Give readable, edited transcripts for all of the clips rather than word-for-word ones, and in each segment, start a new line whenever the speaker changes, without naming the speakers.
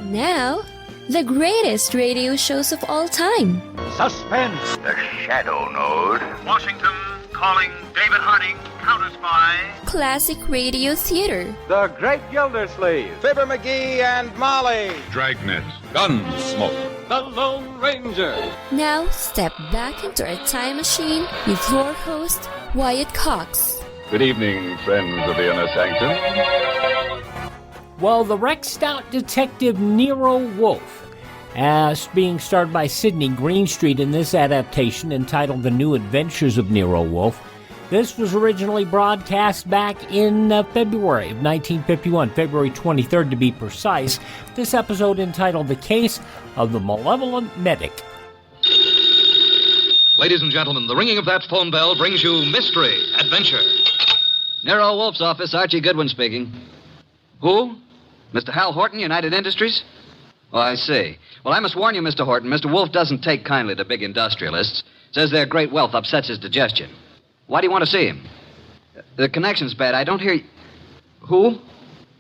Now, the greatest radio shows of all time.
Suspense.
The Shadow Node.
Washington calling David Harding, counter-spy.
Classic radio theater.
The Great Gildersleeve.
Fibber McGee and Molly.
Dragnet. Gunsmoke.
The Lone Ranger.
Now, step back into our time machine with your host, Wyatt Cox.
Good evening, friends of the Inner Sanctum.
Well, the wrecked out detective Nero Wolfe, as being starred by Sydney Greenstreet in this adaptation entitled The New Adventures of Nero Wolfe. This was originally broadcast back in February of 1951, February 23rd to be precise. This episode entitled The Case of the Malevolent Medic.
Ladies and gentlemen, the ringing of that phone bell brings you mystery, adventure. Nero Wolfe's office, Archie Goodwin speaking. Who? Mr. Hal Horton, United Industries? Oh, I see. Well, I must warn you, Mr. Horton, Mr. Wolfe doesn't take kindly to big industrialists. Says their great wealth upsets his digestion. Why do you want to see him? The connection's bad. I don't hear you. Who?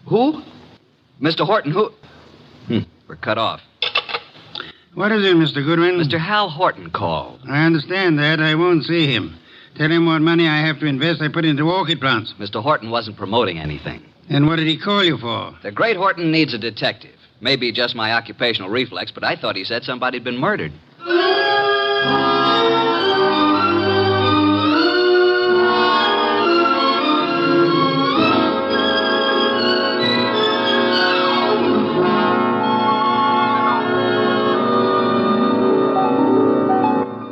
Who? Mr. Horton, who? We're cut off.
What is it, Mr. Goodwin?
Mr. Hal Horton called.
I understand that. I won't see him. Tell him what money I have to invest I put into orchid plants.
Mr. Horton wasn't promoting anything.
And what did he call you for?
The great Horton needs a detective. Maybe just my occupational reflex, but I thought he said somebody'd been murdered.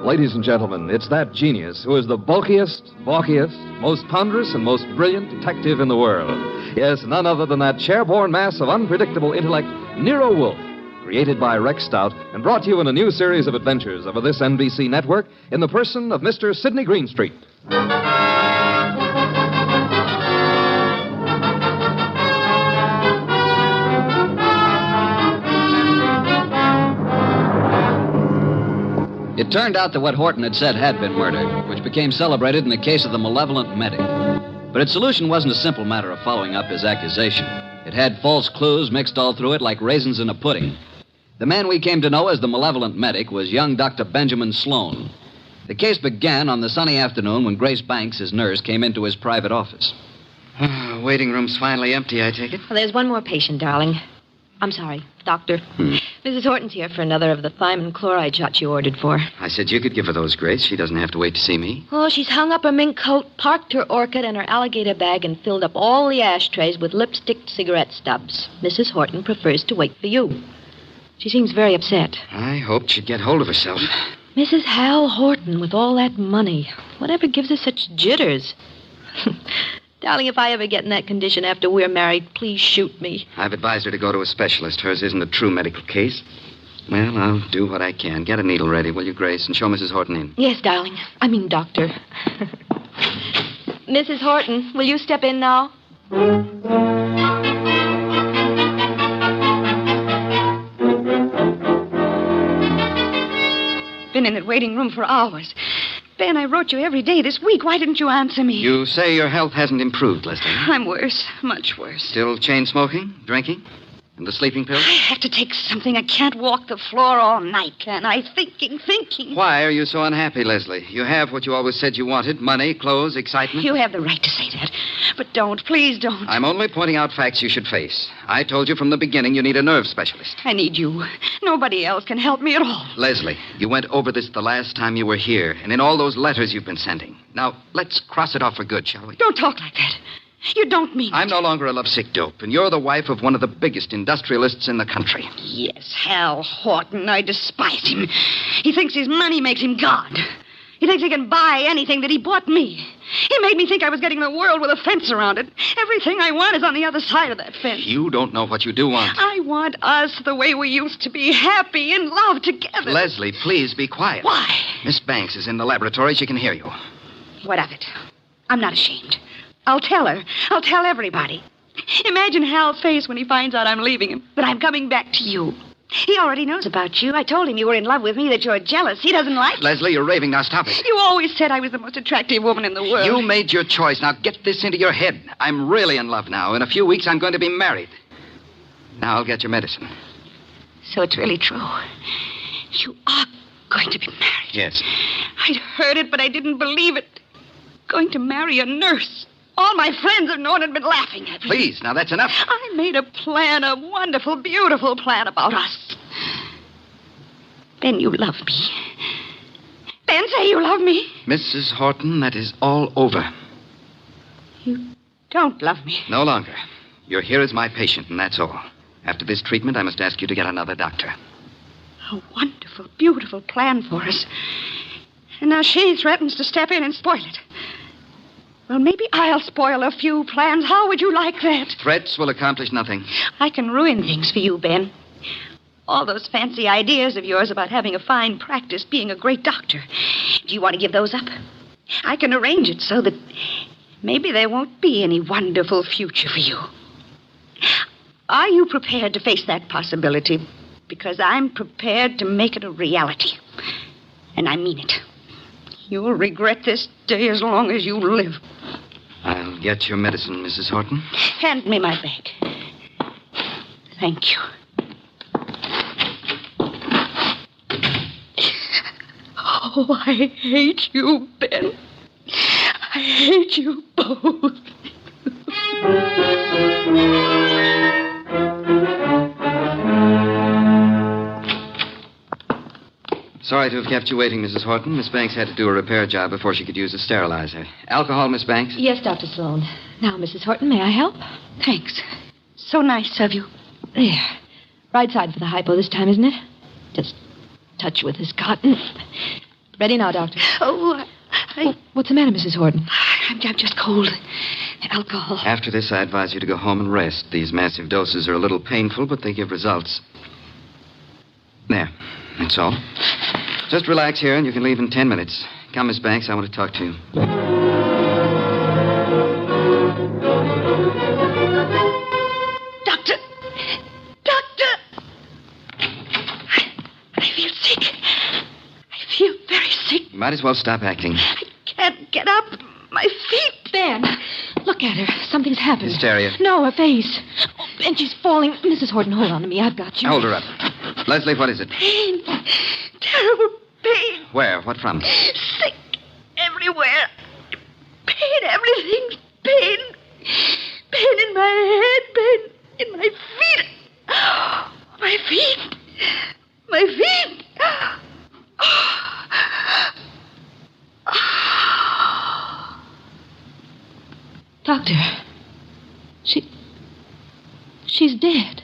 Ladies and gentlemen, it's that genius who is the bulkiest, balkiest, most ponderous, and most brilliant detective in the world. Yes, none other than that chair-borne mass of unpredictable intellect, Nero Wolfe, created by Rex Stout and brought to you in a new series of adventures over this NBC network in the person of Mr. Sydney Greenstreet.
It turned out that what Horton had said had been murder, which became celebrated in the case of the Malevolent Medic. But its solution wasn't a simple matter of following up his accusation. It had false clues mixed all through it like raisins in a pudding. The man we came to know as the Malevolent Medic was young Dr. Benjamin Sloane. The case began on the sunny afternoon when Grace Banks, his nurse, came into his private office.
Waiting room's finally empty, I take it?
Well, there's one more patient, darling. I'm sorry, doctor. Mrs. Horton's here for another of the thiamine chloride shots you ordered for.
I said you could give her those, Grace. She doesn't have to wait to see me.
Oh, she's hung up her mink coat, parked her orchid and her alligator bag, and filled up all the ashtrays with lipstick cigarette stubs. Mrs. Horton prefers to wait for you. She seems very upset.
I hoped she'd get hold of herself.
Mrs. Hal Horton, with all that money. Whatever gives her such jitters? Darling, if I ever get in that condition after we're married, please shoot me.
I've advised her to go to a specialist. Hers isn't a true medical case. Well, I'll do what I can. Get a needle ready, will you, Grace, and show Mrs. Horton in.
Yes, darling. I mean, doctor. Mrs. Horton, will you step in now?
Been in that waiting room for hours. Ben, I wrote you every day this week. Why didn't you answer me?
You say your health hasn't improved, Leslie.
I'm worse. Much worse.
Still chain smoking, drinking, and the sleeping pills?
I have to take something. I can't walk the floor all night, can I? Thinking.
Why are you so unhappy, Leslie? You have what you always said you wanted. Money, clothes, excitement.
You have the right to say that. But don't. Please don't.
I'm only pointing out facts you should face. I told you from the beginning you need a nerve specialist.
I need you. Nobody else can help me at all.
Leslie, you went over this the last time you were here, and in all those letters you've been sending. Now, let's cross it off for good, shall we?
Don't talk like that. You don't mean
I'm no longer a lovesick dope, and you're the wife of one of the biggest industrialists in the country.
Yes, Hal Horton. I despise him. He thinks his money makes him God. He thinks he can buy anything that he bought me. He made me think I was getting the world with a fence around it. Everything I want is on the other side of that fence.
You don't know what you do want.
I want us the way we used to be, happy in love together.
Leslie, please be quiet.
Why?
Miss Banks is in the laboratory. She can hear you.
What of it? I'm not ashamed. I'll tell her. I'll tell everybody. Imagine Hal's face when he finds out I'm leaving him, but I'm coming back to you. He already knows about you. I told him you were in love with me, that you're jealous. He doesn't like you.
Leslie, you're raving. Now stop it.
You always said I was the most attractive woman in the world.
You made your choice. Now get this into your head. I'm really in love now. In a few weeks, I'm going to be married. Now I'll get your medicine.
So it's really true. You are going to be married.
Yes.
I'd heard it, but I didn't believe it. Going to marry a nurse. All my friends have known and been laughing at me.
Please, now that's enough.
I made a plan, a wonderful, beautiful plan about us. Ben, you love me. Ben, say you love me.
Mrs. Horton, that is all over.
You don't love me.
No longer. You're here as my patient, and that's all. After this treatment, I must ask you to get another doctor.
A wonderful, beautiful plan for us. And now she threatens to step in and spoil it. Well, maybe I'll spoil a few plans. How would you like that?
Threats will accomplish nothing.
I can ruin things for you, Ben. All those fancy ideas of yours about having a fine practice, being a great doctor. Do you want to give those up? I can arrange it so that maybe there won't be any wonderful future for you. Are you prepared to face that possibility? Because I'm prepared to make it a reality. And I mean it. You'll regret this day as long as you live.
I'll get your medicine, Mrs. Horton.
Hand me my bag. Thank you. Oh, I hate you, Ben. I hate you both.
Sorry to have kept you waiting, Mrs. Horton. Miss Banks had to do a repair job before she could use a sterilizer. Alcohol, Miss Banks?
Yes, Dr. Sloane. Now, Mrs. Horton, may I help?
Thanks. So nice of you.
There. Right side for the hypo this time, isn't it? Just touch with this cotton. Ready now, Doctor.
Oh,
what's the matter, Mrs. Horton?
I'm just cold. Alcohol.
After this, I advise you to go home and rest. These massive doses are a little painful, but they give results. There. That's all. Just relax here, and you can leave in 10 minutes. Come, Miss Banks. I want to talk to you.
Doctor! Doctor! I feel sick. I feel very sick.
You might as well stop acting.
I can't get up. My feet.
Ben, look at her. Something's happened.
Hysteria.
No, her face. Oh, Ben, she's falling. Mrs. Horton, hold on to me. I've got you.
Hold her up. Leslie, what is it?
Pain. Terrible pain.
Where? What from?
Sick everywhere. Pain, everything's pain. Pain in my head, pain in my feet. My feet. My feet.
Doctor, she's dead.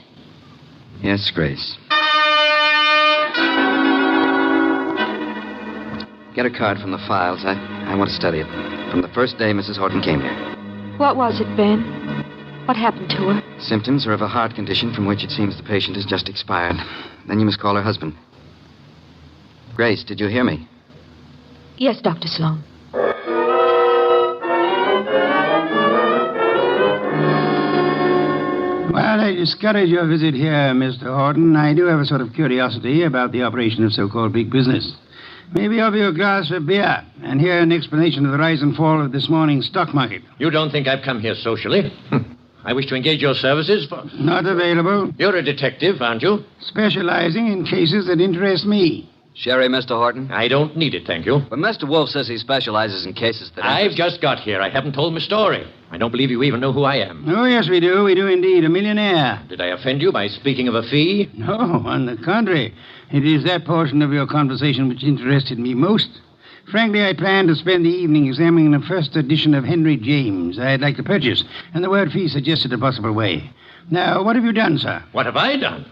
Yes, Grace. Get a card from the files. I want to study it. From the first day Mrs. Horton came here.
What was it, Ben? What happened to her?
Symptoms are of a heart condition from which it seems the patient has just expired. Then you must call her husband. Grace, did you hear me?
Yes, Dr. Sloane.
Well, I discourage your visit here, Mr. Horton. I do have a sort of curiosity about the operation of so-called big business. Maybe offer you a glass of beer and hear an explanation of the rise and fall of this morning's stock market.
You don't think I've come here socially? I wish to engage your services for...
Not available.
You're a detective, aren't you?
Specializing in cases that interest me.
Sherry, Mr. Horton?
I don't need it, thank you.
But Mr. Wolfe says he specializes in cases that...
I've just got here. I haven't told my story. I don't believe you even know who I am.
Oh, yes, we do. We do indeed. A millionaire.
Did I offend you by speaking of a fee?
No, on the contrary. It is that portion of your conversation which interested me most. Frankly, I plan to spend the evening examining the first edition of Henry James I'd like to purchase, and the word fee suggested a possible way. Now, what have you done, sir?
What have I done?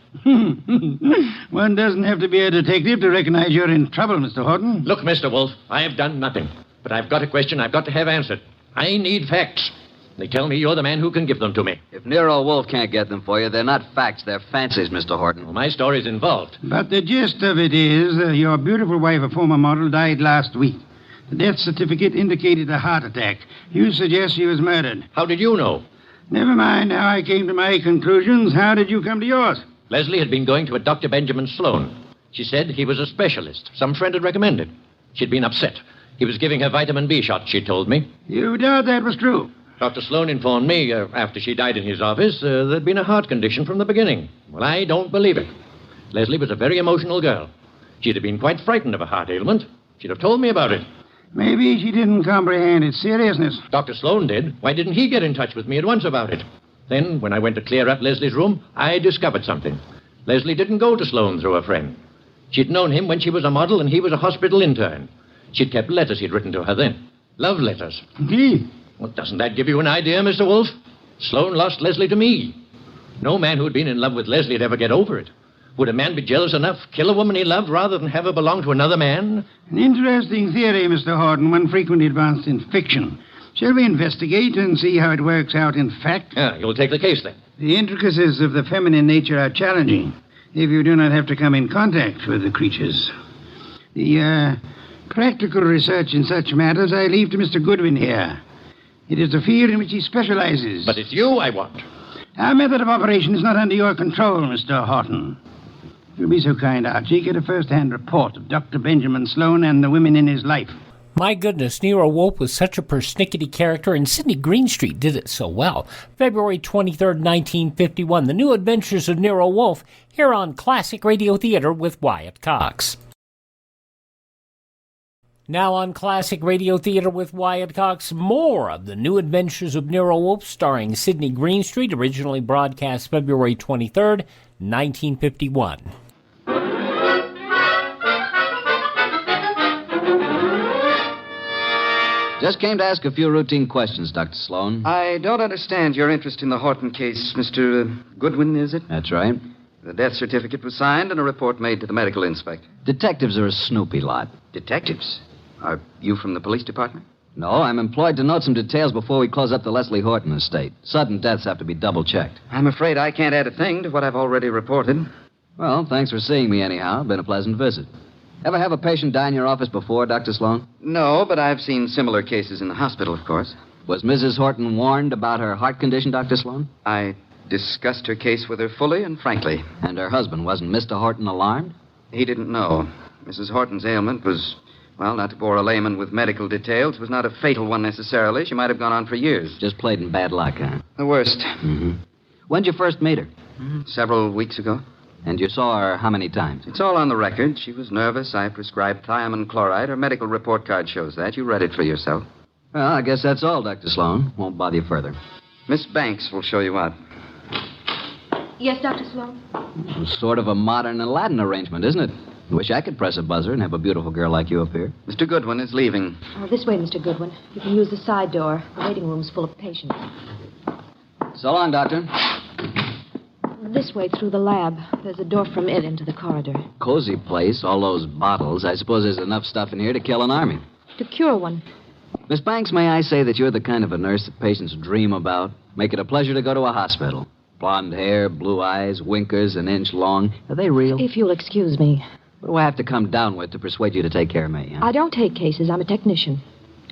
One doesn't have to be a detective to recognize you're in trouble, Mr. Horton.
Look, Mr. Wolfe, I have done nothing. But I've got a question I've got to have answered. I need facts. They tell me you're the man who can give them to me.
If Nero Wolfe can't get them for you, they're not facts, they're fancies, Mr. Horton.
Well, my story's involved.
But the gist of it is, your beautiful wife, a former model, died last week. The death certificate indicated a heart attack. You suggest she was murdered.
How did you know?
Never mind how I came to my conclusions. How did you come to yours?
Leslie had been going to a Dr. Benjamin Sloane. She said he was a specialist. Some friend had recommended. She'd been upset. He was giving her vitamin B shots, she told me.
You doubt that was true?
Dr. Sloane informed me, after she died in his office, there'd been a heart condition from the beginning. Well, I don't believe it.
Leslie was a very emotional girl. She'd have been quite frightened of a heart ailment. She'd have told me about it.
Maybe she didn't comprehend its seriousness.
Dr. Sloane did. Why didn't he get in touch with me at once about it? Then, when I went to clear up Leslie's room, I discovered something. Leslie didn't go to Sloane through a friend. She'd known him when she was a model and he was a hospital intern. She'd kept letters he'd written to her then. Love letters.
Indeed.
Well, doesn't that give you an idea, Mr. Wolfe? Sloane lost Leslie to me. No man who'd been in love with Leslie would ever get over it. Would a man be jealous enough, kill a woman he loved, rather than have her belong to another man?
An interesting theory, Mr. Horton, one frequently advanced in fiction. Shall we investigate and see how it works out in fact?
Yeah, you'll take the case, then.
The intricacies of the feminine nature are challenging, if you do not have to come in contact with the creatures. The practical research in such matters I leave to Mr. Goodwin here. It is the field in which he specializes.
But it's you I want.
Our method of operation is not under your control, Mr. Horton. If you'll be so kind, Archie, get a first-hand report of Dr. Benjamin Sloane and the women in his life.
My goodness, Nero Wolfe was such a persnickety character, and Sydney Greenstreet did it so well. February 23rd, 1951, The New Adventures of Nero Wolfe, here on Classic Radio Theater with Wyatt Cox. Now on Classic Radio Theater with Wyatt Cox, more of The New Adventures of Nero Wolfe, starring Sydney Greenstreet, originally broadcast February 23rd, 1951.
Just came to ask a few routine questions, Dr. Sloane.
I don't understand your interest in the Horton case, Mr. Goodwin, is it?
That's right.
The death certificate was signed and a report made to the medical inspector.
Detectives are a snoopy lot.
Detectives? Are you from the police department?
No, I'm employed to note some details before we close up the Leslie Horton estate. Sudden deaths have to be double-checked.
I'm afraid I can't add a thing to what I've already reported.
Well, thanks for seeing me anyhow. Been a pleasant visit. Ever have a patient die in your office before, Dr. Sloane?
No, but I've seen similar cases in the hospital, of course.
Was Mrs. Horton warned about her heart condition, Dr. Sloane?
I discussed her case with her fully and frankly.
And her husband, wasn't Mr. Horton alarmed?
He didn't know. Mrs. Horton's ailment was, well, not to bore a layman with medical details, was not a fatal one necessarily. She might have gone on for years.
Just played in bad luck, huh?
The worst.
Mm-hmm. When'd you first meet her?
Several weeks ago.
And you saw her how many times?
It's all on the record. She was nervous. I prescribed thiamine chloride. Her medical report card shows that. You read it for yourself.
Well, I guess that's all, Dr. Sloane. Won't bother you further.
Miss Banks will show you out.
Yes, Dr. Sloane?
Sort of a modern Aladdin arrangement, isn't it? I wish I could press a buzzer and have a beautiful girl like you up here.
Mr. Goodwin is leaving.
Oh, this way, Mr. Goodwin. You can use the side door. The waiting room's full of patients.
So long, Doctor.
This way, through the lab. There's a door from it into the corridor.
Cozy place, all those bottles. I suppose there's enough stuff in here to kill an army.
To cure one.
Miss Banks, may I say that you're the kind of a nurse that patients dream about? Make it a pleasure to go to a hospital. Blonde hair, blue eyes, winkers an inch long. Are they real?
If you'll excuse me.
What do I have to come down with to persuade you to take care of me? Huh?
I don't take cases. I'm a technician.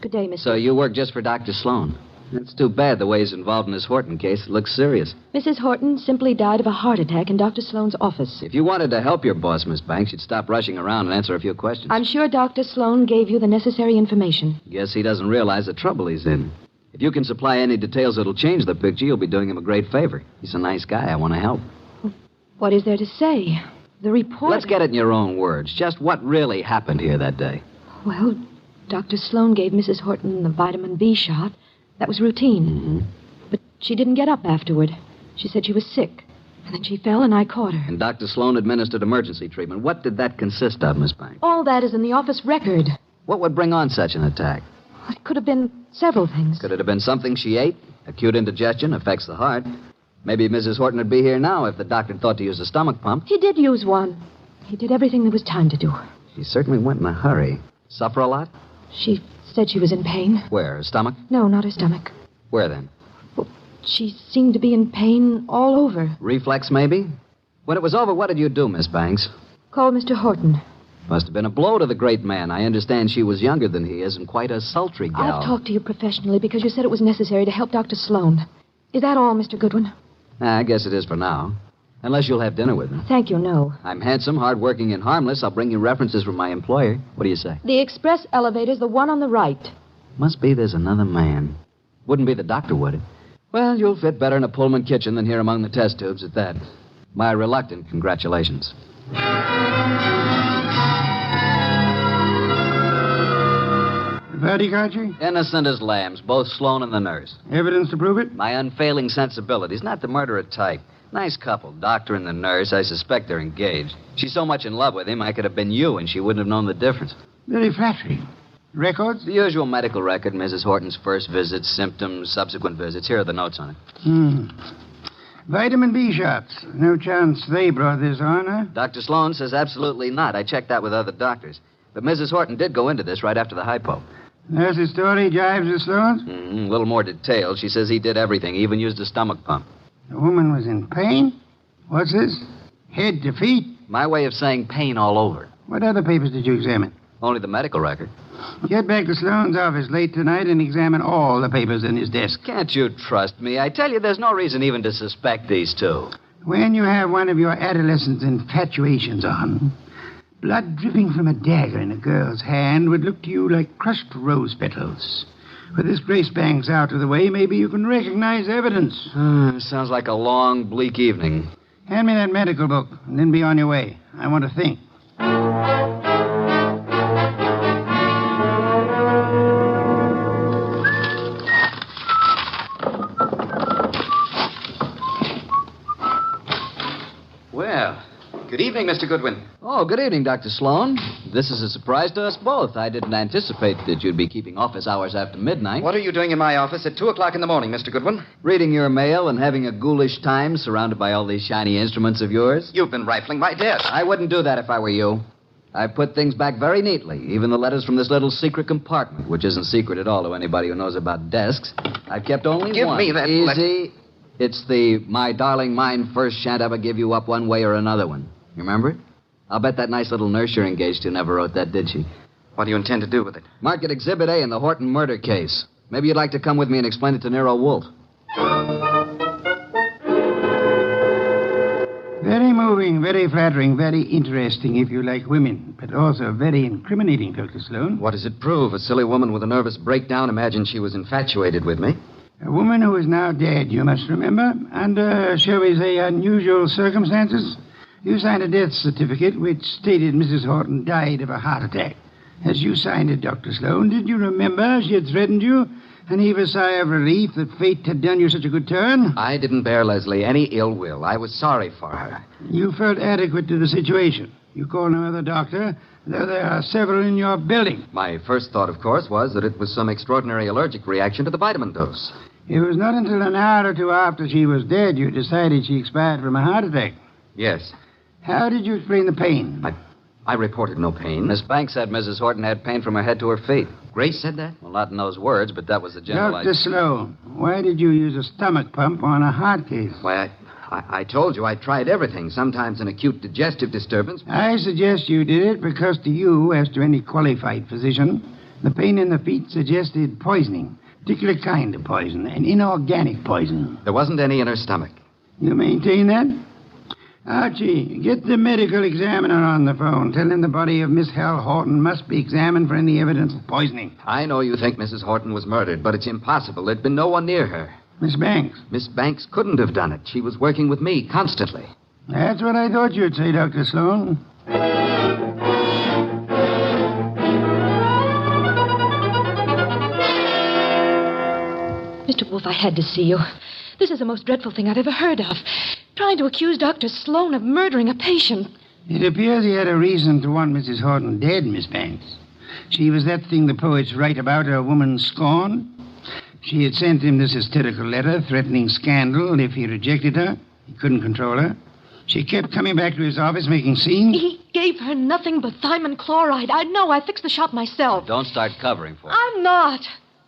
Good day, Mr.
So you work just for Dr. Sloane? It's too bad the way he's involved in this Horton case. It looks serious.
Mrs. Horton simply died of a heart attack in Dr. Sloane's office.
If you wanted to help your boss, Miss Banks, you'd stop rushing around and answer a few questions.
I'm sure Dr. Sloane gave you the necessary information.
Guess he doesn't realize the trouble he's in. If you can supply any details that'll change the picture, you'll be doing him a great favor. He's a nice guy. I want to help.
What is there to say? The report...
Let's get it in your own words. Just what really happened here that day.
Well, Dr. Sloane gave Mrs. Horton the vitamin B shot. That was routine.
Mm-hmm.
But she didn't get up afterward. She said she was sick. And then she fell and I caught her.
And Dr. Sloane administered emergency treatment. What did that consist of, Miss Banks?
All that is in the office record.
What would bring on such an attack?
It could have been several things.
Could it have been something she ate? Acute indigestion affects the heart. Maybe Mrs. Horton would be here now if the doctor thought to use a stomach pump.
He did use one. He did everything there was time to do.
She certainly went in a hurry. Suffer a lot?
She said she was in pain.
Where? Her stomach?
No, not her stomach.
Where then?
Well, she seemed to be in pain all over.
Reflex, maybe? When it was over, what did you do, Miss Banks?
Called Mr. Horton.
Must have been a blow to the great man. I understand she was younger than he is and quite a sultry gal.
I've talked to you professionally because you said it was necessary to help Dr. Sloane. Is that all, Mr. Goodwin?
I guess it is for now. Unless you'll have dinner with me.
Thank you, no.
I'm handsome, hardworking, and harmless. I'll bring you references from my employer. What do you say?
The express elevator's the one on the right.
Must be there's another man. Wouldn't be the doctor, would it? Well, you'll fit better in a Pullman kitchen than here among the test tubes at that. My reluctant congratulations.
Verdict, Archie?
Innocent as lambs, both Sloane and the nurse.
Evidence to prove it?
My unfailing sensibilities, not the murderer type. Nice couple, doctor and the nurse. I suspect they're engaged. She's so much in love with him, I could have been you, and she wouldn't have known the difference.
Very flattering. Records?
The usual medical record, Mrs. Horton's first visits, symptoms, subsequent visits. Here are the notes on it.
Vitamin B shots. No chance they brought this on, huh?
Dr. Sloane says absolutely not. I checked that with other doctors. But Mrs. Horton did go into this right after the hypo.
Nurse's story jives with Sloane's?
A little more detailed. She says he did everything. He even used a stomach pump.
The woman was in pain? What's this? Head to feet?
My way of saying pain all over.
What other papers did you examine?
Only the medical record.
Get back to Sloane's office late tonight and examine all the papers in his desk.
Can't you trust me? I tell you, there's no reason even to suspect these two.
When you have one of your adolescent infatuations on, blood dripping from a dagger in a girl's hand would look to you like crushed rose petals. With this Grace Banks out of the way, maybe you can recognize evidence.
Sounds like a long, bleak evening.
Hand me that medical book, and then be on your way. I want to think.
Well, good evening, Mr. Goodwin.
Oh, good evening, Dr. Sloane. This is a surprise to us both. I didn't anticipate that you'd be keeping office hours after midnight.
What are you doing in my office at 2 o'clock in the morning, Mr. Goodwin?
Reading your mail and having a ghoulish time surrounded by all these shiny instruments of yours.
You've been rifling my desk.
I wouldn't do that if I were you. I put things back very neatly, even the letters from this little secret compartment, which isn't secret at all to anybody who knows about desks. I've kept only
Give
one.
me that
Easy. It's the "My darling, mine first, shan't ever give you up one way or another" one. You remember it? I'll bet that nice little nurse you're engaged to never wrote that, did she?
What do you intend to do with it?
Mark it Exhibit A in the Horton murder case. Maybe you'd like to come with me and explain it to Nero Wolfe.
Very moving, very flattering, very interesting if you like women, but also very incriminating, Dr. Sloane.
What does it prove? A silly woman with a nervous breakdown imagined she was infatuated with me.
A woman who is now dead, you must remember, under, shall we say, unusual circumstances. You signed a death certificate which stated Mrs. Horton died of a heart attack. As you signed it, Dr. Sloane, did you remember she had threatened you and heave a sigh of relief that fate had done you such a good turn?
I didn't bear Leslie any ill will. I was sorry for her.
You felt adequate to the situation. You called no other doctor, though there are several in your building.
My first thought, of course, was that it was some extraordinary allergic reaction to the vitamin dose.
It was not until an hour or two after she was dead you decided she expired from a heart attack.
Yes.
How did you explain the pain?
I reported no pain.
Miss Banks said Mrs. Horton had pain from her head to her feet.
Grace said that?
Well, not in those words, but that was the general
Dr. Sloane, why did you use a stomach pump on a heart case?
Why, I told you I tried everything, sometimes an acute digestive disturbance.
I suggest you did it because to you, as to any qualified physician, the pain in the feet suggested poisoning. Particular kind of poison, an inorganic poison.
There wasn't any in her stomach.
You maintain that? Archie, get the medical examiner on the phone. Tell him the body of Miss Hal Horton must be examined for any evidence of poisoning.
I know you think Mrs. Horton was murdered, but it's impossible. There'd been no one near her.
Miss Banks?
Miss Banks couldn't have done it. She was working with me constantly.
That's what I thought you'd say, Dr. Sloane.
Mr. Wolfe, I had to see you. This is the most dreadful thing I've ever heard of. Trying to accuse Dr. Sloane of murdering a patient.
It appears he had a reason to want Mrs. Horton dead, Miss Banks. She was that thing the poets write about, a woman's scorn. She had sent him this hysterical letter threatening scandal if he rejected her. He couldn't control her. She kept coming back to his office making scenes.
He gave her nothing but thiamine chloride. I know. I fixed the shop myself.
Don't start covering for her.
I'm not.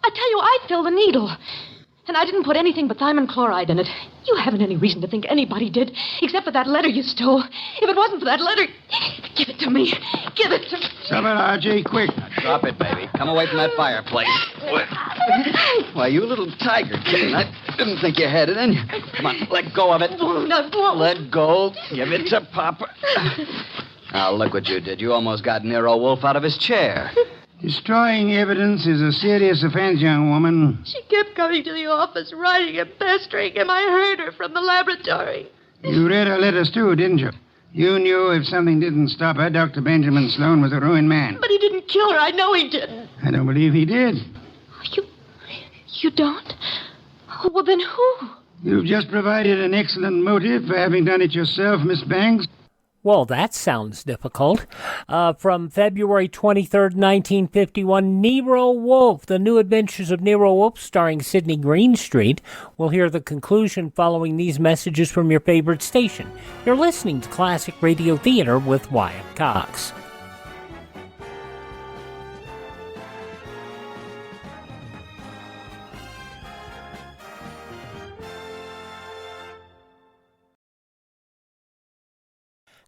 I tell you, I filled the needle. And I didn't put anything but thiamine chloride in it. You haven't any reason to think anybody did, except for that letter you stole. If it wasn't for that letter, give it to me. Give it to me.
Stop it, R.J., quick.
Now, drop it, baby. Come away from that fireplace. Why, you little tiger kitten. I didn't think you had it in you. Come on, let go of it. Let go. Give it to Papa. Now, look what you did. You almost got Nero Wolfe out of his chair.
Destroying evidence is a serious offense, young woman.
She kept coming to the office, writing and pestering him. I heard her from the laboratory.
You read her letters, too, didn't you? You knew if something didn't stop her, Dr. Benjamin Sloane was a ruined man.
But he didn't kill her. I know he didn't.
I don't believe he did.
You don't? Oh, well, then who?
You've just provided an excellent motive for having done it yourself, Miss Banks.
Well, that sounds difficult. From February 23rd, 1951, Nero Wolfe, The New Adventures of Nero Wolfe, starring Sydney Greenstreet. We'll hear the conclusion following these messages from your favorite station. You're listening to Classic Radio Theater with Wyatt Cox.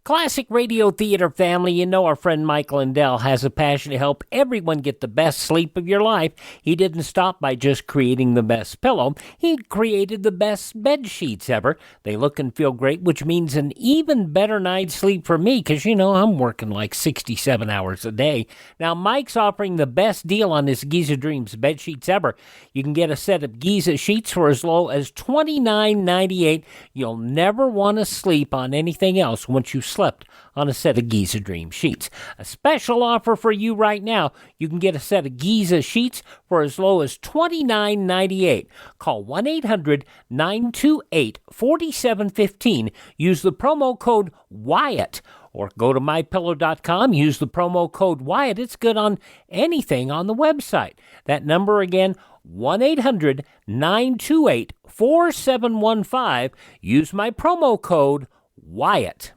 Classic Radio Theater family, you know our friend Mike Lindell has a passion to help everyone get the best sleep of your life. He didn't stop by just creating the best pillow. He created the best bed sheets ever. They look and feel great, which means an even better night's sleep for me because, you know, I'm working like 67 hours a day. Now, Mike's offering the best deal on his Giza Dreams bed sheets ever. You can get a set of Giza sheets for as low as $29.98. You'll never want to sleep on anything else once you slept on a set of Giza Dream sheets. A special offer for you right now. You can get a set of Giza sheets for as low as $29.98. Call 1-800-928-4715. Use the promo code Wyatt. Or go to mypillow.com, use the promo code Wyatt. It's good on anything on the website. That number again, 1-800-928-4715. Use my promo code Wyatt.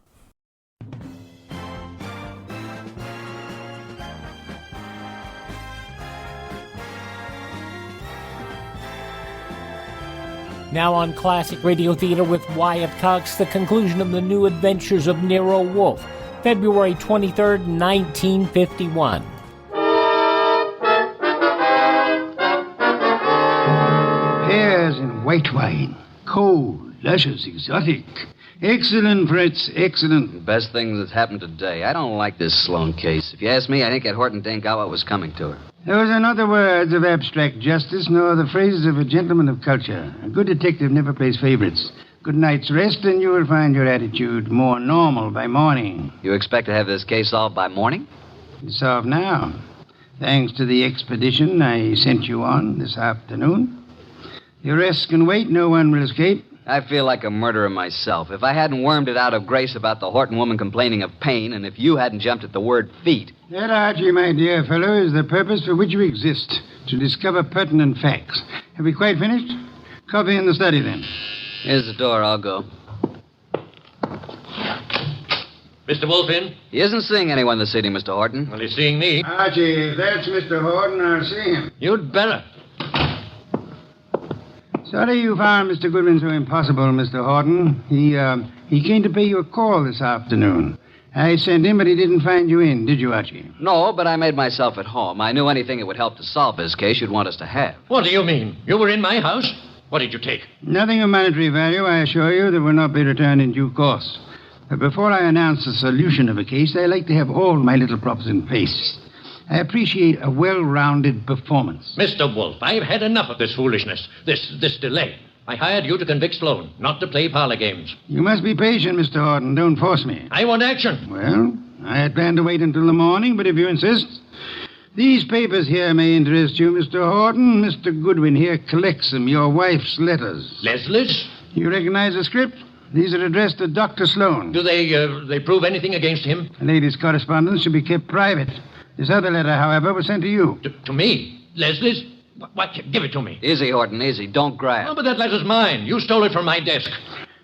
Now on Classic Radio Theater with Wyatt Cox, the conclusion of The New Adventures of Nero Wolfe, February 23rd, 1951.
Pears and white wine. Cold, luscious, exotic. Excellent, Fritz, excellent.
Best thing that's happened today. I don't like this Sloane case. If you ask me, I think that Horton didn't got what was coming to her.
Those are not the words of abstract justice, nor the phrases of a gentleman of culture. A good detective never plays favorites. Good night's rest, and you will find your attitude more normal by morning.
You expect to have this case solved by morning?
It's solved now. Thanks to the expedition I sent you on this afternoon. Your arrest can wait. No one will escape.
I feel like a murderer myself. If I hadn't wormed it out of Grace about the Horton woman complaining of pain, and if you hadn't jumped at the word feet.
That, Archie, my dear fellow, is the purpose for which we exist, to discover pertinent facts. Have we quite finished? Coffee in the study, then.
Here's the door. I'll go.
Mr. Wolfe in?
He isn't seeing anyone this evening, Mr. Horton.
Well, he's seeing me.
Archie, if that's Mr. Horton, I'll see him.
You'd better.
Sorry you found Mr. Goodwin so impossible, Mr. Horton. He came to pay you a call this afternoon. I sent him, but he didn't find you in, did you, Archie?
No, but I made myself at home. I knew anything that would help to solve this case you'd want us to have.
What do you mean? You were in my house? What did you take?
Nothing of monetary value, I assure you, that will not be returned in due course. But before I announce the solution of a case, I like to have all my little props in place. I appreciate a well-rounded performance.
Mr. Wolfe, I've had enough of this foolishness, this delay. I hired you to convict Sloane, not to play parlor games.
You must be patient, Mr. Horton. Don't force me.
I want action.
Well, I had planned to wait until the morning, but if you insist... These papers here may interest you, Mr. Horton. Mr. Goodwin here collects them, your wife's letters.
Leslie's?
You recognize the script? These are addressed to Dr. Sloane.
Do they prove anything against him?
The lady's correspondence should be kept private. This other letter, however, was sent to you.
To me? Leslie's? What? Give it to me.
Easy, Horton, easy. Don't grab.
Oh, but that letter's mine. You stole it from my desk.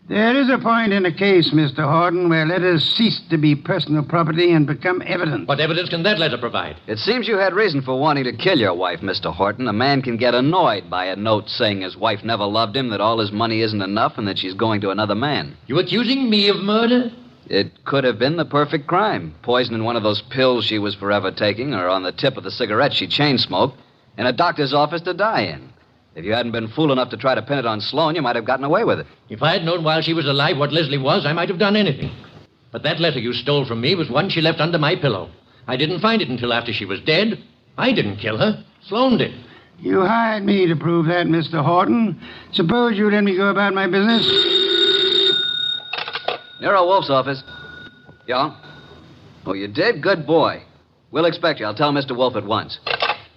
There is a point in a case, Mr. Horton, where letters cease to be personal property and become evidence.
What evidence can that letter provide?
It seems you had reason for wanting to kill your wife, Mr. Horton. A man can get annoyed by a note saying his wife never loved him, that all his money isn't enough, and that she's going to another man.
You accusing me of murder?
It could have been the perfect crime. Poison in one of those pills she was forever taking, or on the tip of the cigarette she chain-smoked, in a doctor's office to die in. If you hadn't been fool enough to try to pin it on Sloane, you might have gotten away with it.
If I had known while she was alive what Leslie was, I might have done anything. But that letter you stole from me was one she left under my pillow. I didn't find it until after she was dead. I didn't kill her. Sloane did.
You hired me to prove that, Mr. Horton. Suppose you let me go about my business.
Nero Wolfe's office. Yeah? Oh, you did? Good boy. We'll expect you. I'll tell Mr. Wolfe at once.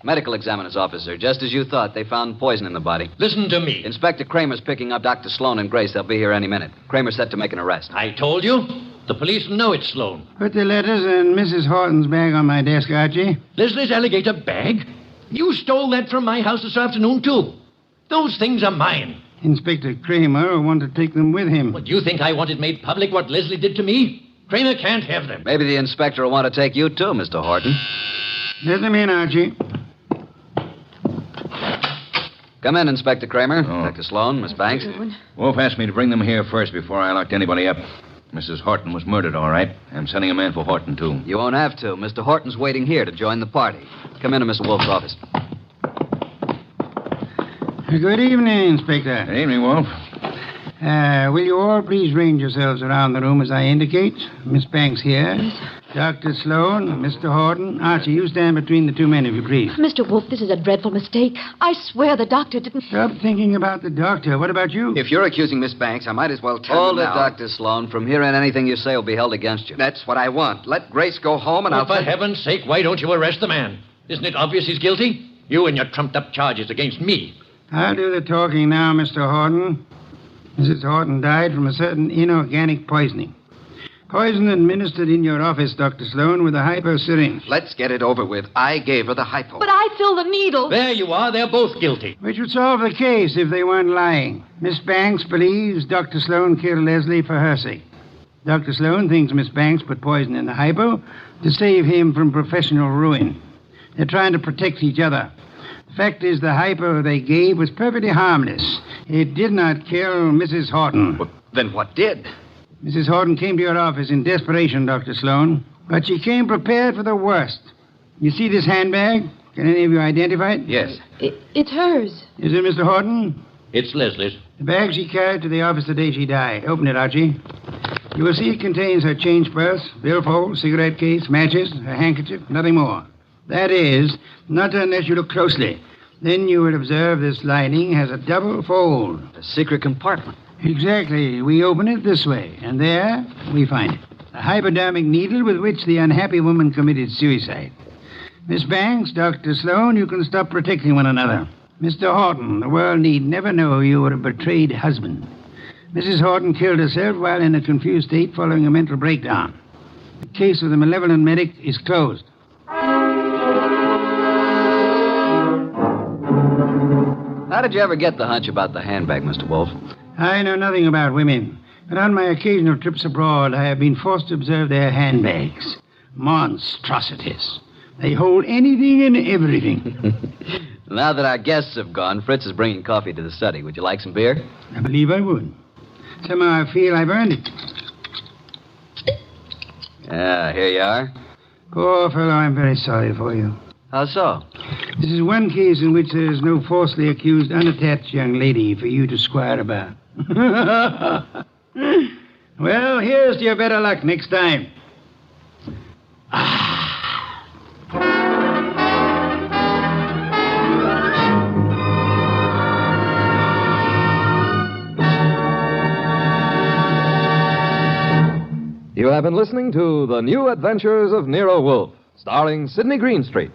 Medical examiner's officer. Just as you thought, they found poison in the body.
Listen to me.
Inspector Kramer's picking up Dr. Sloane and Grace. They'll be here any minute. Kramer's set to make an arrest.
I told you. The police know it's Sloane.
Put the letters and Mrs. Horton's bag on my desk, Archie.
Leslie's alligator bag? You stole that from my house this afternoon, too. Those things are mine.
Inspector Kramer wanted to take them with him.
What, do you think I wanted made public what Leslie did to me? Kramer can't have them.
Maybe the inspector will want to take you, too, Mr. Horton.
Let them in, Archie.
Come in, Inspector Kramer. Dr. Sloane, Miss Banks.
Wolfe asked me to bring them here first before I locked anybody up. Mrs. Horton was murdered, all right. I'm sending a man for Horton, too.
You won't have to. Mr. Horton's waiting here to join the party. Come into Mr. Wolfe's office.
Good evening, Inspector.
Good evening, Wolfe.
Will you all please range yourselves around the room as I indicate? Miss Banks here. Dr. Sloane, Mr. Horton. Archie, you stand between the two men, if you please.
Mr. Wolfe, this is a dreadful mistake. I swear the doctor didn't...
Stop thinking about the doctor. What about you?
If you're accusing Miss Banks, I might as well tell
Hold
you
it,
now.
Dr. Sloane. From here on, anything you say will be held against you.
That's what I want. Let Grace go home and
For heaven's sake, why don't you arrest the man? Isn't it obvious he's guilty? You and your trumped-up charges against me.
I'll do the talking now, Mr. Horton. Mrs. Horton died from a certain inorganic poisoning. Poison administered in your office, Dr. Sloane, with a hypo syringe.
Let's get it over with. I gave her the hypo.
But I filled the needle.
There you are. They're both guilty.
Which would solve the case if they weren't lying. Miss Banks believes Dr. Sloane killed Leslie for her sake. Dr. Sloane thinks Miss Banks put poison in the hypo to save him from professional ruin. They're trying to protect each other. The fact is, the hypo they gave was perfectly harmless. It did not kill Mrs. Horton.
Well, then what did?
Mrs. Horton came to your office in desperation, Dr. Sloane. But she came prepared for the worst. You see this handbag? Can any of you identify it?
Yes.
It's hers.
Is it Mr. Horton?
It's Leslie's.
The bag she carried to the office the day she died. Open it, Archie. You will see it contains her change purse, billfold, cigarette case, matches, her handkerchief, nothing more. That is, not unless you look closely. Then you will observe this lining has a double fold.
A secret compartment.
Exactly. We open it this way, and there we find it. A hypodermic needle with which the unhappy woman committed suicide. Miss Banks, Dr. Sloane, you can stop protecting one another. Mr. Horton, the world need never know you were a betrayed husband. Mrs. Horton killed herself while in a confused state following a mental breakdown. The case of the Malevolent Medic is closed.
How did you ever get the hunch about the handbag, Mr. Wolfe?
I know nothing about women, but on my occasional trips abroad, I have been forced to observe their handbags. Monstrosities. They hold anything and everything.
Now that our guests have gone, Fritz is bringing coffee to the study. Would you like some beer?
I believe I would. Somehow I feel I've earned it.
Yeah, here you are.
Poor fellow, I'm very sorry for you.
How so?
This is one case in which there is no falsely accused, unattached young lady for you to squire about. Well, here's to your better luck next time.
You have been listening to The New Adventures of Nero Wolfe, starring Sydney Greenstreet.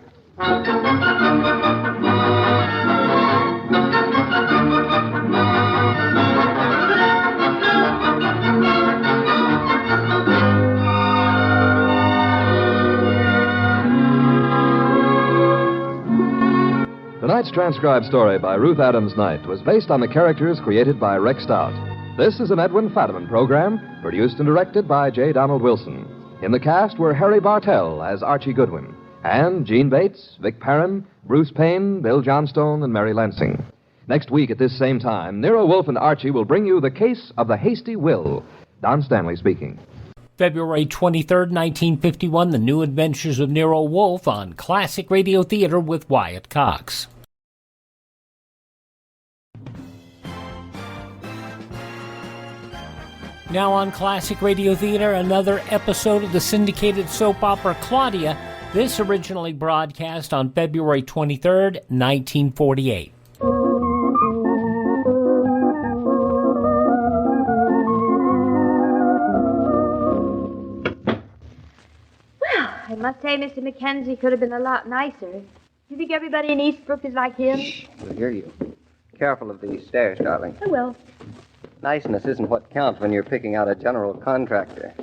Tonight's transcribed story by Ruth Adams Knight was based on the characters created by Rex Stout. This is an Edwin Fadiman program, produced and directed by J. Donald Wilson. In the cast were Harry Bartell as Archie Goodwin, and Gene Bates, Vic Perrin, Bruce Payne, Bill Johnstone, and Mary Lansing. Next week at this same time, Nero Wolfe and Archie will bring you The Case of the Hasty Will. Don Stanley speaking.
February 23rd, 1951, The New Adventures of Nero Wolfe on Classic Radio Theater with Wyatt Cox. Now on Classic Radio Theater, another episode of the syndicated soap opera Claudia, this originally broadcast on February 23rd, 1948.
must say Mr. Mackenzie could have been a lot nicer. You think everybody in Eastbrook is like him?
We'll hear you. Careful of these stairs, darling.
I will.
Niceness isn't what counts when you're picking out a general contractor.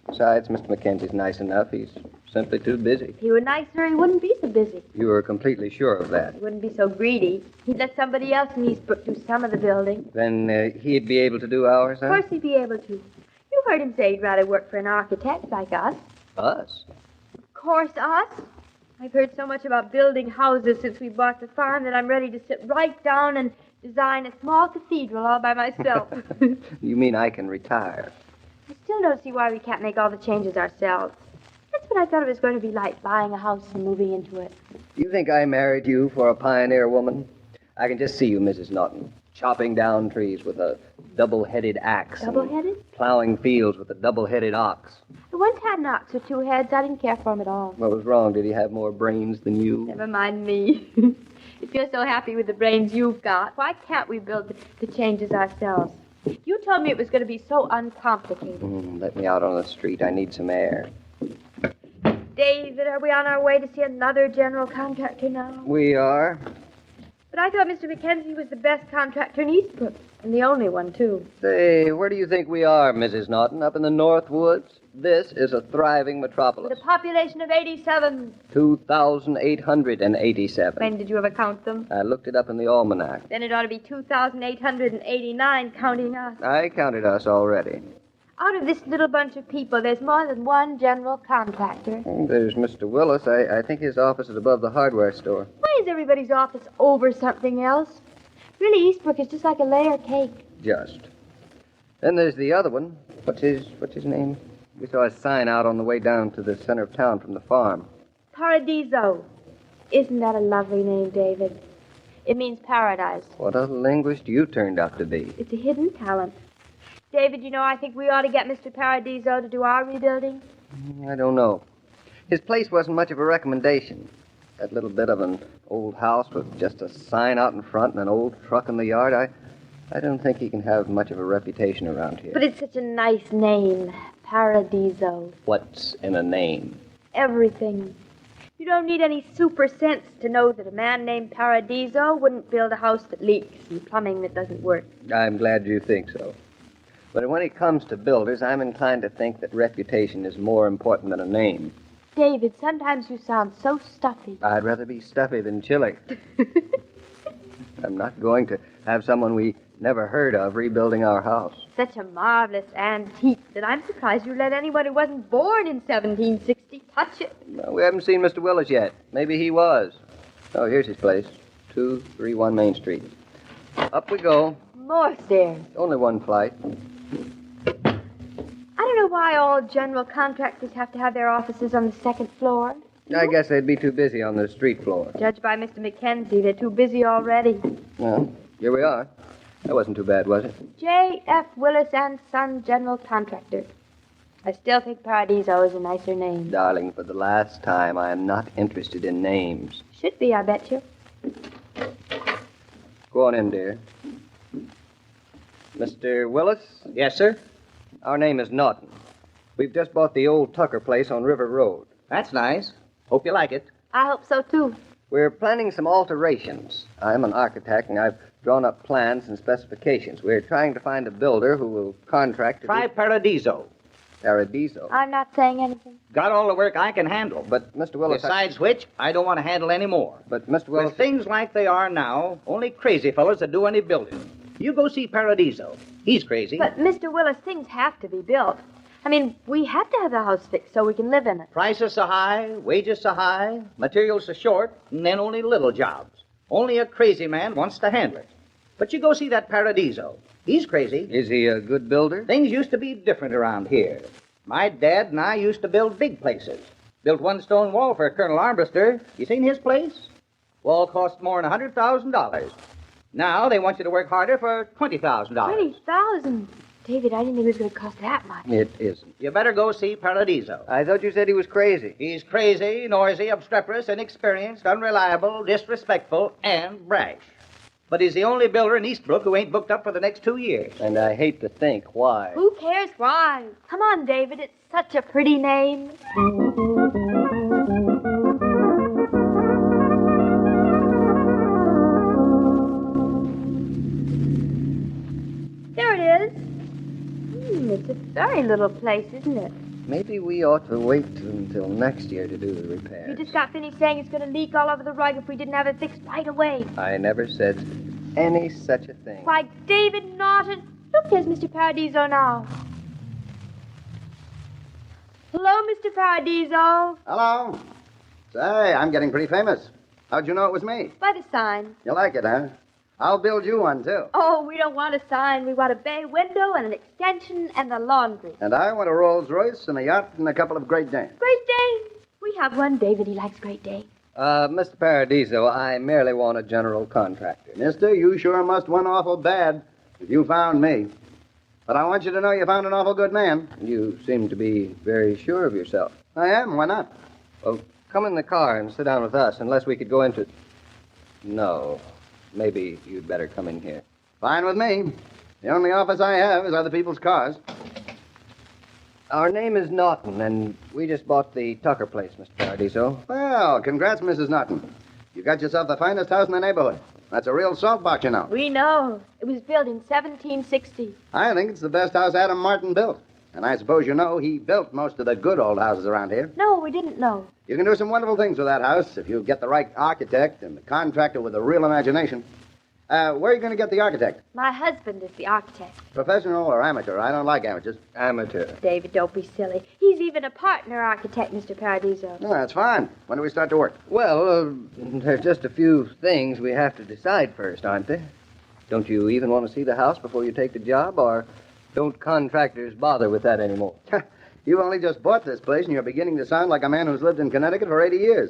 Besides, Mr. Mackenzie's nice enough. He's simply too busy.
If he were nicer, he wouldn't be so busy.
You were completely sure of that.
He wouldn't be so greedy. He'd let somebody else in Eastbrook do some of the building.
Then he'd be able to do ours, huh?
Of course he'd be able to. You heard him say he'd rather work for an architect like us.
Us?
Of course, us. I've heard so much about building houses since we bought the farm that I'm ready to sit right down and design a small cathedral all by myself.
You mean I can retire?
I still don't see why we can't make all the changes ourselves. That's what I thought it was going to be like, buying a house and moving into it.
You think I married you for a pioneer woman? I can just see you, Mrs. Naughton, chopping down trees with a double-headed axe.
Double-headed?
Plowing fields with a double-headed ox.
I once had an ox with two heads. I didn't care for him at all.
What was wrong? Did he have more brains than you?
Never mind me. If you're so happy with the brains you've got, why can't we build the changes ourselves? You told me it was going to be so uncomplicated.
Let me out on the street. I need some air.
David, are we on our way to see another general contractor now?
We are.
But I thought Mr. Mackenzie was the best contractor in Eastbrook. And the only one, too.
Say, where do you think we are, Mrs. Naughton? Up in the North Woods? This is a thriving metropolis.
With a population of 87.
2,887.
When did you ever count them?
I looked it up in the almanac.
Then it ought to be 2,889, counting us.
I counted us already.
Out of this little bunch of people, there's more than one general contractor.
There's Mr. Willis. I think his office is above the hardware store.
Why is everybody's office over something else? Really, Eastbrook is just like a layer cake.
Just. Then there's the other one. What's his name? We saw a sign out on the way down to the center of town from the farm.
Paradiso. Isn't that a lovely name, David? It means paradise.
What a linguist you turned out to be.
It's a hidden talent. David, you know, I think we ought to get Mr. Paradiso to do our rebuilding.
I don't know. His place wasn't much of a recommendation. That little bit of an old house with just a sign out in front and an old truck in the yard, I don't think he can have much of a reputation around here.
But it's such a nice name, Paradiso.
What's in a name?
Everything. You don't need any super sense to know that a man named Paradiso wouldn't build a house that leaks and plumbing that doesn't work.
I'm glad you think so. But when it comes to builders, I'm inclined to think that reputation is more important than a name.
David, sometimes you sound so stuffy.
I'd rather be stuffy than chilly. I'm not going to have someone we never heard of rebuilding our house.
Such a marvelous antique that I'm surprised you let anyone who wasn't born in 1760 touch it.
Well, we haven't seen Mr. Willis yet. Maybe he was. Oh, here's his place. 231 Main Street. Up we go.
More stairs.
Only one flight.
I don't know why all general contractors have to have their offices on the second floor.
I guess they'd be too busy on the street floor.
Judged by Mr. Mackenzie, they're too busy already.
Well, here we are. That wasn't too bad, was it?
J.F. Willis and Son General Contractor. I still think Paradiso is a nicer name.
Darling, for the last time, I am not interested in names.
Should be, I bet you.
Go on in, dear. Mr. Willis?
Yes, sir?
Our name is Naughton. We've just bought the old Tucker place on River Road.
That's nice. Hope you like it.
I hope so, too.
We're planning some alterations. I'm an architect, and I've drawn up plans and specifications. We're trying to find a builder who will contract to
Try Paradiso.
Paradiso?
I'm not saying anything.
Got all the work I can handle.
But, Mr. Willis...
Besides which, I don't want to handle any more.
But, Mr. Willis...
With things like they are now, only crazy fellas that do any building. You go see Paradiso. He's crazy.
But, Mr. Willis, things have to be built. I mean, we have to have the house fixed so we can live in it.
Prices so high, wages so high, materials so short, and then only little jobs. Only a crazy man wants to handle it. But you go see that Paradiso. He's crazy.
Is he a good builder?
Things used to be different around here. My dad and I used to build big places. Built one stone wall for Colonel Armbruster. You seen his place? Wall cost more than $100,000. Now they want you to work harder for $20,000.
$20,000? David, I didn't think it was going to cost that much.
It isn't.
You better go see Paradiso.
I thought you said he was crazy.
He's crazy, noisy, obstreperous, inexperienced, unreliable, disrespectful, and brash. But he's the only builder in Eastbrook who ain't booked up for the next 2 years.
And I hate to think why.
Who cares why? Come on, David. It's such a pretty name. Very little place, isn't it?
Maybe we ought to wait until next year to do the repairs.
You just got finished saying it's going to leak all over the rug if we didn't have it fixed right away.
I never said any such a thing.
Why, David Norton, look, there's Mr. Paradiso now. Hello, Mr. Paradiso.
Hello. Say, I'm getting pretty famous. How'd you know it was me?
By the sign.
You like it, huh? I'll build you one, too.
Oh, we don't want a sign. We want a bay window and an extension and a laundry.
And I want a Rolls Royce and a yacht and a couple of Great Danes.
Great Danes. We have one, David. He likes Great Danes.
Mr. Paradiso, I merely want a general contractor.
Mister, you sure must want awful bad if you found me. But I want you to know you found an awful good man.
You seem to be very sure of yourself.
I am. Why not?
Well, come in the car and sit down with us, unless we could go into... No. Maybe you'd better come in here.
Fine with me. The only office I have is other people's cars.
Our name is Norton, and we just bought the Tucker place, Mr. Paradiso.
Well, congrats, Mrs. Norton. You got yourself the finest house in the neighborhood. That's a real salt box, you know.
We know. It was built in 1760.
I think it's the best house Adam Martin built. And I suppose you know he built most of the good old houses around here.
No, we didn't know.
You can do some wonderful things with that house if you get the right architect and the contractor with a real imagination. Where are you going to get the architect?
My husband is the architect.
Professional or amateur? I don't like amateurs.
Amateur.
David, don't be silly. He's even a partner architect, Mr. Paradiso.
Oh, that's fine. When do we start to work?
Well, there's just a few things we have to decide first, aren't there? Don't you even want to see the house before you take the job, or don't contractors bother with that anymore?
You've only just bought this place, and you're beginning to sound like a man who's lived in Connecticut for 80 years.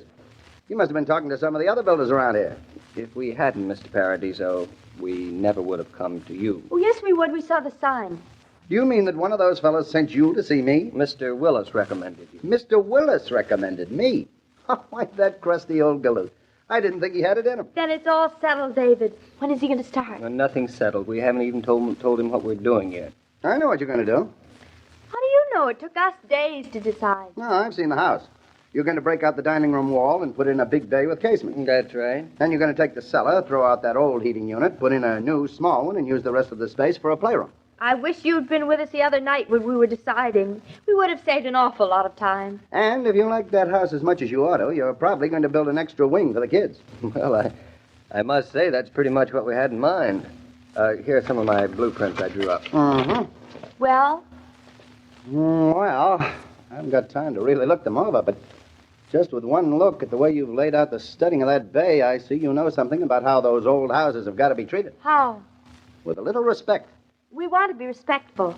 You must have been talking to some of the other builders around here.
If we hadn't, Mr. Paradiso, we never would have come to you.
Oh, yes, we would. We saw the sign.
Do you mean that one of those fellows sent you to see me?
Mr. Willis recommended you.
Mr. Willis recommended me? Why, that crusty old galoot. I didn't think he had it in him.
Then it's all settled, David. When is he going to start?
Well, nothing's settled. We haven't even told him what we're doing yet.
I know what you're going to do.
How do you know? It took us days to decide.
No, I've seen the house. You're going to break out the dining room wall and put in a big bay with casement.
That's right.
Then you're going to take the cellar, throw out that old heating unit, put in a new small one, and use the rest of the space for a playroom.
I wish you'd been with us the other night when we were deciding. We would have saved an awful lot of time.
And if you like that house as much as you ought to, you're probably going to build an extra wing for the kids.
Well, I must say that's pretty much what we had in mind. Here are some of my blueprints I drew up.
Mm-hmm.
Well?
Well, I haven't got time to really look them over, but just with one look at the way you've laid out the studding of that bay, I see you know something about how those old houses have got to be treated.
How?
With a little respect.
We want to be respectful,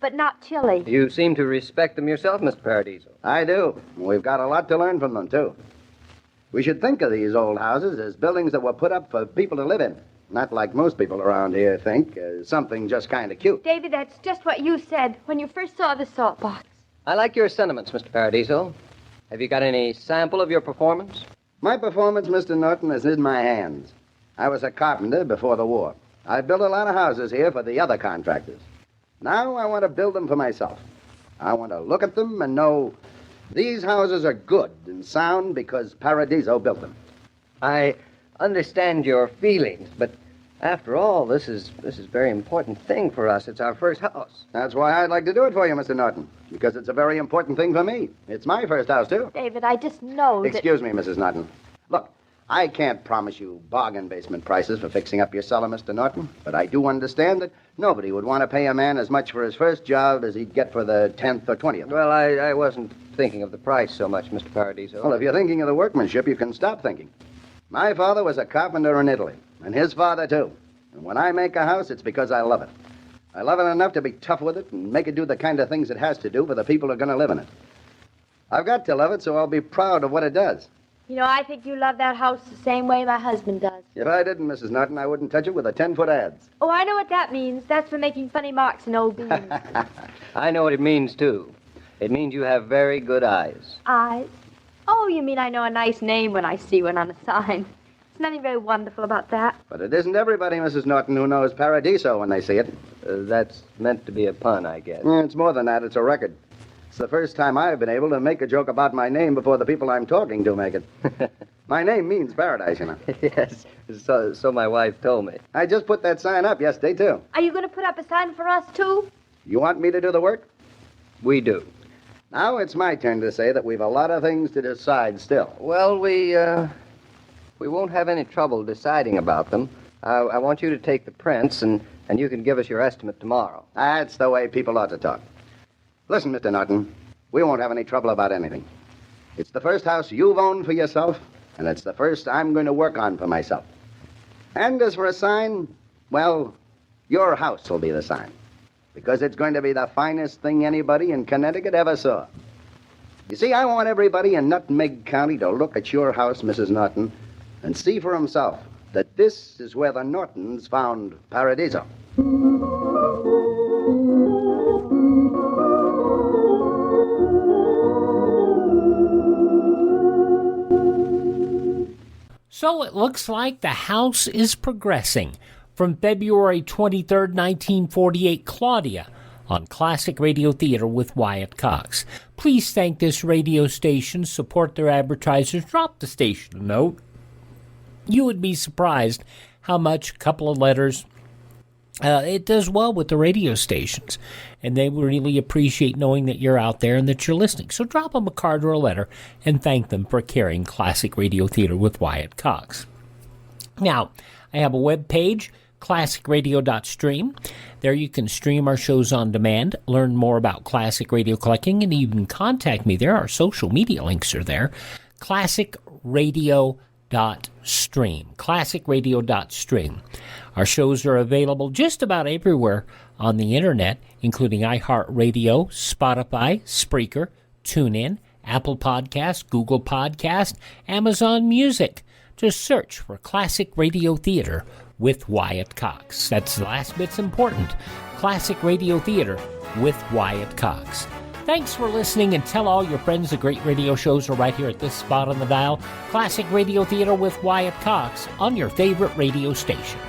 but not chilly.
You seem to respect them yourself, Mr. Paradiso.
I do. We've got a lot to learn from them, too. We should think of these old houses as buildings that were put up for people to live in. Not like most people around here think, something just kind of cute.
David, that's just what you said when you first saw the salt box.
I like your sentiments, Mr. Paradiso. Have you got any sample of your performance?
My performance, Mr. Norton, is in my hands. I was a carpenter before the war. I built a lot of houses here for the other contractors. Now I want to build them for myself. I want to look at them and know these houses are good and sound because Paradiso built them.
I understand your feelings, but after all, this is a very important thing for us. It's our first house.
That's why I'd like to do it for you, Mr. Norton, because it's a very important thing for me. It's my first house, too.
David, I just know that...
Excuse me, Mrs. Norton. Look, I can't promise you bargain basement prices for fixing up your cellar, Mr. Norton, but I do understand that nobody would want to pay a man as much for his first job as he'd get for the 10th or 20th.
Well, I wasn't thinking of the price so much, Mr. Paradiso.
Well, if you're thinking of the workmanship, you can stop thinking. My father was a carpenter in Italy, and his father, too. And when I make a house, it's because I love it. I love it enough to be tough with it and make it do the kind of things it has to do for the people who are going to live in it. I've got to love it, so I'll be proud of what it does.
You know, I think you love that house the same way my husband does.
If I didn't, Mrs. Norton, I wouldn't touch it with a 10-foot adze.
Oh, I know what that means. That's for making funny marks in old beams.
I know what it means, too. It means you have very good eyes.
Eyes? Oh, you mean I know a nice name when I see one on a sign. There's nothing very wonderful about that.
But it isn't everybody, Mrs. Norton, who knows Paradiso when they see it.
That's meant to be a pun, I guess.
It's more than that. It's a record. It's the first time I've been able to make a joke about my name before the people I'm talking to make it. My name means paradise, you know.
Yes, so my wife told me.
I just put that sign up yesterday, too.
Are you going to put up a sign for us, too?
You want me to do the work? We do. Now it's my turn to say that we've a lot of things to decide still.
Well, we won't have any trouble deciding about them. I want you to take the prints, and you can give us your estimate tomorrow.
That's the way people ought to talk. Listen, Mr. Norton, we won't have any trouble about anything. It's the first house you've owned for yourself, and it's the first I'm going to work on for myself. And as for a sign, well, your house will be the sign, because it's going to be the finest thing anybody in Connecticut ever saw. You see, I want everybody in Nutmeg County to look at your house, Mrs. Norton, and see for himself that this is where the Nortons found Paradiso.
So it looks like the house is progressing. From February 23rd, 1948, Claudia, on Classic Radio Theater with Wyatt Cox. Please thank this radio station, support their advertisers, drop the station a note. You would be surprised how much a couple of letters, it does well with the radio stations. And they really appreciate knowing that you're out there and that you're listening. So drop them a card or a letter and thank them for carrying Classic Radio Theater with Wyatt Cox. Now, I have a web page, classicradio.stream. There you can stream our shows on demand, learn more about classic radio collecting, and even contact me there. Our social media links are there. classicradio.stream. classicradio.stream. Our shows are available just about everywhere on the internet, including iHeartRadio, Spotify, Spreaker, TuneIn, Apple Podcast, Google Podcast, Amazon Music. Just search for Classic Radio Theater with Wyatt Cox. That's the last bit's important. Classic Radio Theater with Wyatt Cox. Thanks for listening, and tell all your friends the great radio shows are right here at this spot on the dial. Classic Radio Theater with Wyatt Cox on your favorite radio station.